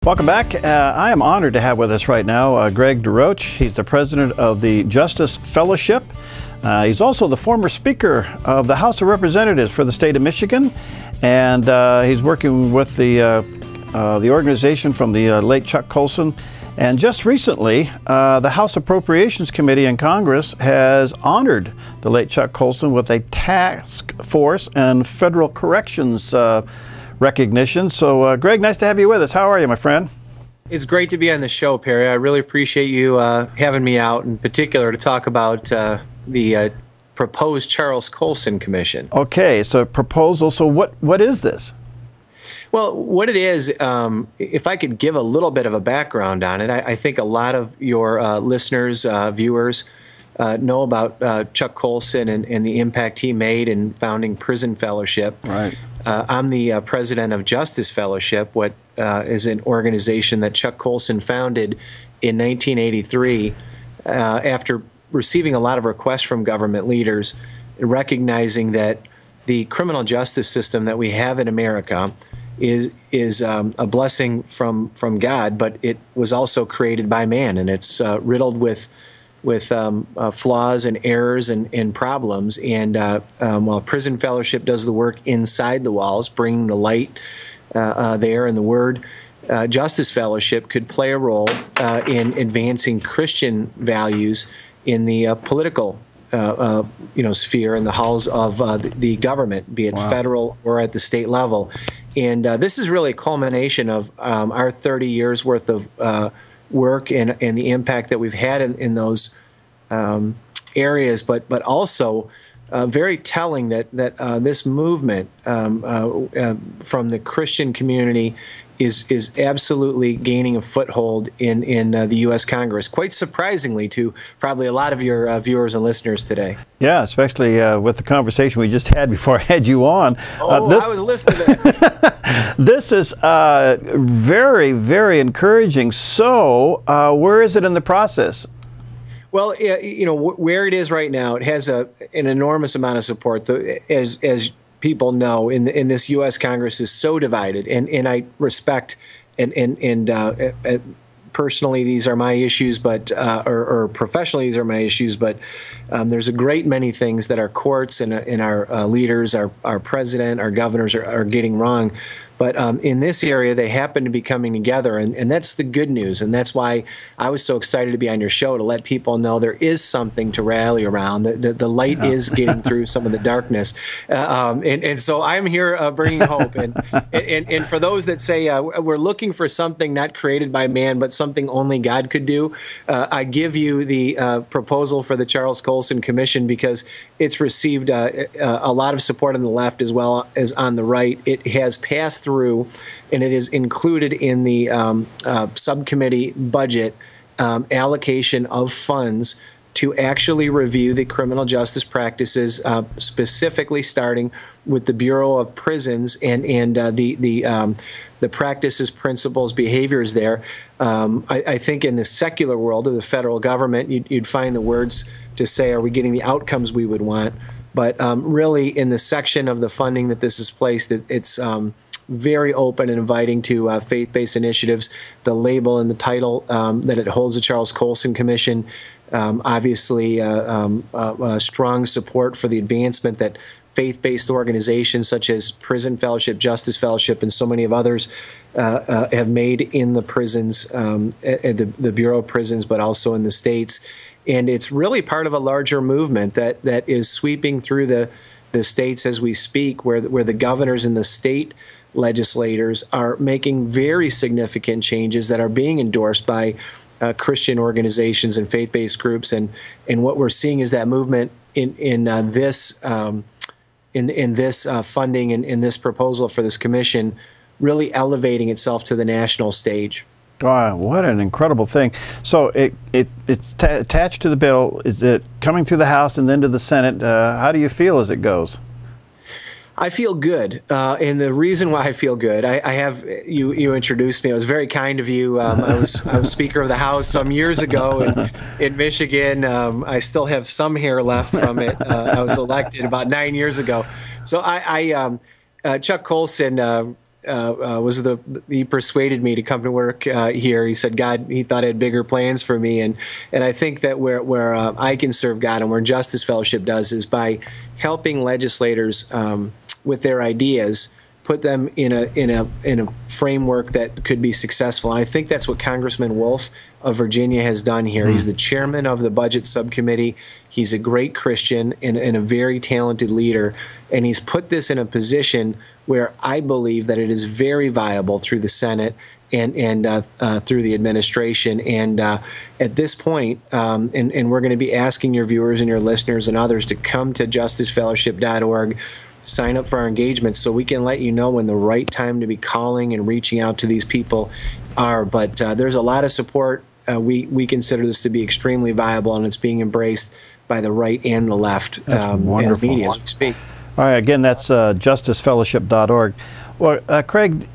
Welcome back. I am honored to have with us right now CraigDeRoche. He's the president of the Justice Fellowship. He's also the former Speaker of the House of Representatives for the state of Michigan, and he's working with the organization from the late Chuck Colson. And just recently, the House Appropriations Committee in Congress has honored the late Chuck Colson with a task force and federal corrections recognition. So, Greg, nice to have you with us. How are you, my friend? It's great to be on the show, Perry. I really appreciate you having me out, in particular, to talk about the proposed Charles Colson Commission. Okay, so proposal. So what is this? Well, what it is, if I could give a little bit of a background on it, I think a lot of your listeners, viewers, know about Chuck Colson and the impact he made in founding Prison Fellowship. Right. I'm the president of Justice Fellowship, what is an organization that Chuck Colson founded in 1983 after receiving a lot of requests from government leaders, recognizing that the criminal justice system that we have in America is a blessing from God, but it was also created by man, and it's riddled with flaws and errors and problems. And while Prison Fellowship does the work inside the walls, bringing the light there and the Word, Justice Fellowship could play a role in advancing Christian values in the political sphere, in the halls of the government, be it federal or at the state level. And this is really a culmination of our 30 years worth of work and the impact that we've had in those areas, but also very telling that this movement from the Christian community is absolutely gaining a foothold in the U.S. Congress, quite surprisingly to probably a lot of your viewers and listeners today. Yeah, especially with the conversation we just had before I had you on. I was listening to that. This is very, very encouraging. So where is it in the process? Well, where it is right now, it has an enormous amount of support. As people know, in this U.S. Congress is so divided, and I respect and personally these are my issues, but or professionally these are my issues, but there's a great many things that our courts and our leaders, our president, our governors are getting wrong. But in this area, they happen to be coming together, and that's the good news. And that's why I was so excited to be on your show, to let people know there is something to rally around. The light is getting through some of the darkness. And so I'm here bringing hope. And for those that say we're looking for something not created by man, but something only God could do, I give you the proposal for the Charles Colson Commission because it's received a lot of support on the left as well as on the right. It has passed through, and it is included in the subcommittee budget allocation of funds to actually review the criminal justice practices, specifically starting with the Bureau of Prisons and the practices, principles, behaviors there. I think in the secular world of the federal government, you'd find the words to say, are we getting the outcomes we would want? But really, in the section of the funding that this is placed, it's very open and inviting to faith-based initiatives. The label and the title that it holds, the Charles Colson Commission, obviously strong support for the advancement that faith-based organizations such as Prison Fellowship, Justice Fellowship, and so many of others have made in the prisons, at the Bureau of Prisons, but also in the states. And it's really part of a larger movement that is sweeping through the states as we speak, where the governors and the state legislators are making very significant changes that are being endorsed by Christian organizations and faith-based groups. And what we're seeing is that movement in this funding and in this proposal for this commission really elevating itself to the national stage. Wow, what an incredible thing. So it's attached to the bill. Is it coming through the House and then to the Senate? How do you feel as it goes? I feel good, and the reason why I feel good, I have you introduced me. It was very kind of you. I was Speaker of the House some years ago in Michigan. I still have some hair left from it. I was elected about 9 years ago. So Chuck Colson he persuaded me to come to work here. He said he thought I had bigger plans for me, and I think that where I can serve God and where Justice Fellowship does is by helping legislators with their ideas, put them in a framework that could be successful. And I think that's what Congressman Wolf of Virginia has done here. He's the chairman of the Budget Subcommittee. He's a great Christian and a very talented leader, and he's put this in a position where I believe that it is very viable through the Senate and through the administration. And at this point, and we're going to be asking your viewers and your listeners and others to come to justicefellowship.org, sign up for our engagements so we can let you know when the right time to be calling and reaching out to these people are. But there's a lot of support. We consider this to be extremely viable, and it's being embraced by the right and the left and the media as we speak. All right, again, that's justicefellowship.org. Well, Craig,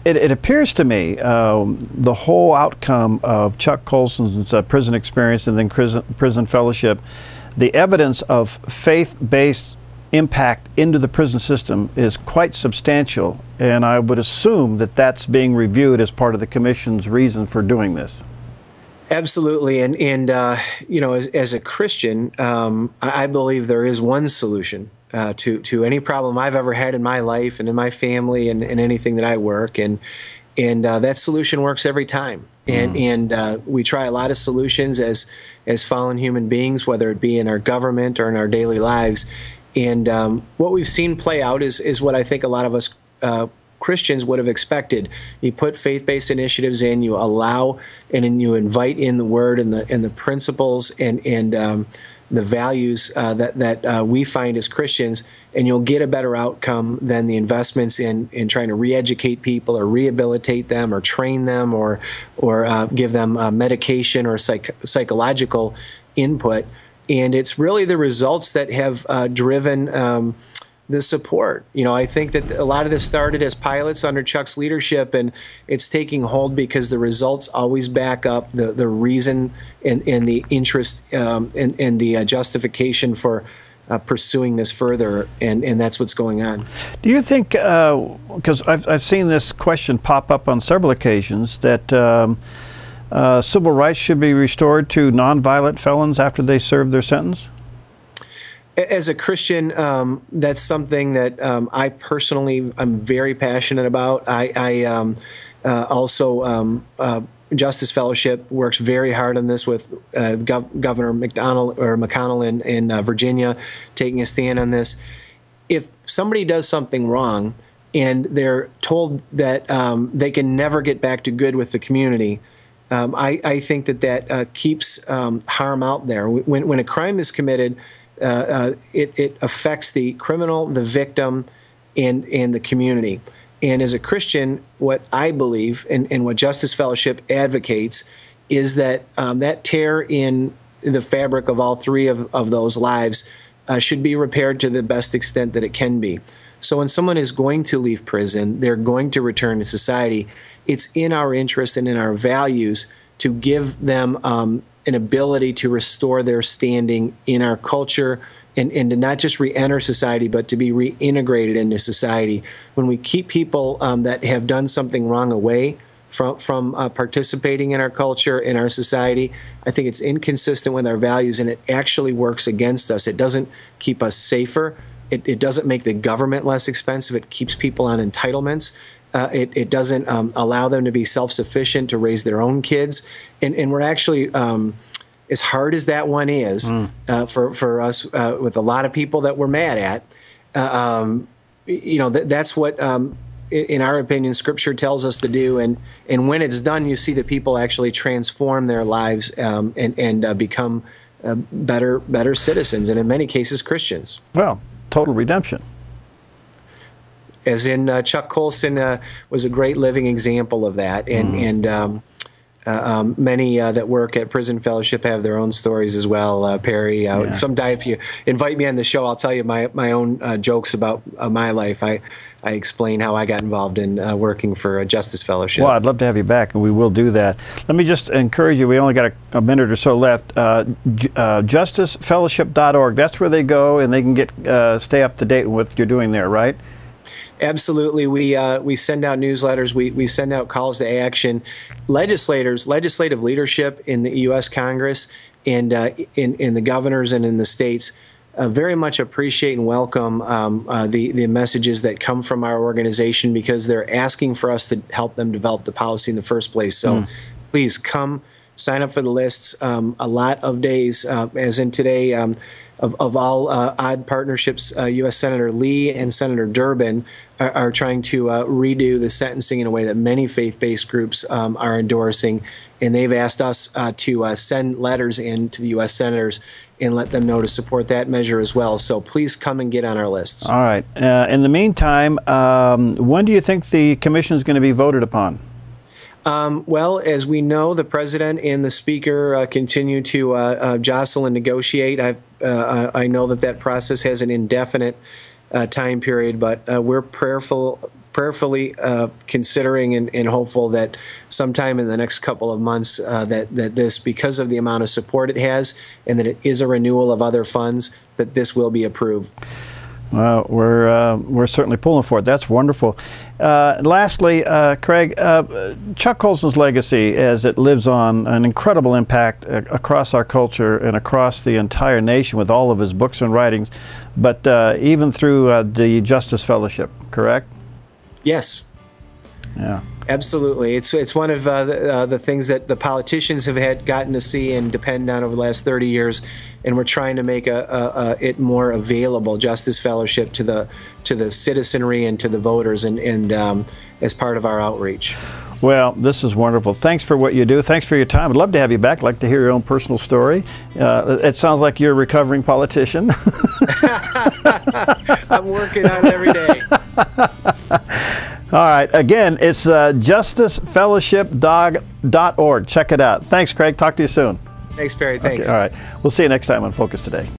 it appears to me the whole outcome of Chuck Colson's prison experience and then prison fellowship, the evidence of faith-based impact into the prison system is quite substantial, and I would assume that that's being reviewed as part of the Commission's reason for doing this. Absolutely, and you know, as a Christian, I believe there is one solution to any problem I've ever had in my life and in my family and anything that I work, and that solution works every time. And we try a lot of solutions as fallen human beings, whether it be in our government or in our daily lives. And what we've seen play out is what I think a lot of us Christians would have expected. You put faith-based initiatives in, you allow and you invite in the Word and the principles and the values that we find as Christians, and you'll get a better outcome than the investments in trying to re-educate people or rehabilitate them or train them or give them medication or psychological input. And it's really the results that have driven the support. You know, I think that a lot of this started as pilots under Chuck's leadership, and it's taking hold because the results always back up the reason and the interest and the justification for pursuing this further, and that's what's going on. Do you think, because I've seen this question pop up on several occasions, that civil rights should be restored to nonviolent felons after they serve their sentence? As a Christian, that's something that I personally am very passionate about. I also Justice Fellowship works very hard on this with Governor McConnell in Virginia, taking a stand on this. If somebody does something wrong and they're told that they can never get back to good with the community, I think that keeps harm out there. When a crime is committed, it affects the criminal, the victim, and the community. And as a Christian, what I believe and what Justice Fellowship advocates is that that tear in the fabric of all three of those lives should be repaired to the best extent that it can be. So when someone is going to leave prison, they're going to return to society, it's in our interest and in our values to give them an ability to restore their standing in our culture and to not just re-enter society, but to be reintegrated into society. When we keep people that have done something wrong away from participating in our culture, in our society, I think it's inconsistent with our values, and it actually works against us. It doesn't keep us safer. It doesn't make the government less expensive. It keeps people on entitlements. It doesn't allow them to be self-sufficient to raise their own kids. And we're actually, as hard as that one is for us, with a lot of people that we're mad at, you know, that's what, in our opinion, Scripture tells us to do. And when it's done, you see that people actually transform their lives and become better citizens, and in many cases, Christians. Well, total redemption. As in Chuck Colson was a great living example of that, and many that work at Prison Fellowship have their own stories as well. Perry, sometime if you invite me on the show, I'll tell you my own jokes about my life. I explain how I got involved in working for Justice Fellowship. Well, I'd love to have you back, and we will do that. Let me just encourage you, we only got a minute or so left. justicefellowship.org, that's where they go, and they can stay up to date with what you're doing there, right? Absolutely. We send out newsletters. We send out calls to action. Legislative leadership in the U.S. Congress and in the governors and in the states very much appreciate and welcome the messages that come from our organization, because they're asking for us to help them develop the policy in the first place. So please come sign up for the lists. A lot of days, as in today, of all odd partnerships, U.S. Senator Lee and Senator Durbin are trying to redo the sentencing in a way that many faith-based groups are endorsing. And they've asked us to send letters in to the U.S. senators and let them know to support that measure as well. So please come and get on our lists. All right. In the meantime, when do you think the commission is going to be voted upon? Well, as we know, the president and the speaker continue to jostle and negotiate. I know that process has an indefinite time period, but we're prayerfully considering and hopeful that sometime in the next couple of months that this, because of the amount of support it has and that it is a renewal of other funds, that this will be approved. Well, we're certainly pulling for it. That's wonderful. Lastly, Craig, Chuck Colson's legacy, as it lives on, an incredible impact across our culture and across the entire nation with all of his books and writings, but even through the Justice Fellowship, correct? Yes. Yeah. Absolutely. It's one of the things that the politicians have gotten to see and depend on over the last 30 years, and we're trying to make it more available, Justice Fellowship, to the citizenry and to the voters, and as part of our outreach. Well, this is wonderful. Thanks for what you do. Thanks for your time. I'd love to have you back. I'd like to hear your own personal story. It sounds like you're a recovering politician. I'm working on it every day. All right. Again, it's justicefellowship.org. Check it out. Thanks, Craig. Talk to you soon. Thanks, Perry. Thanks. Okay, all right. We'll see you next time on Focus Today.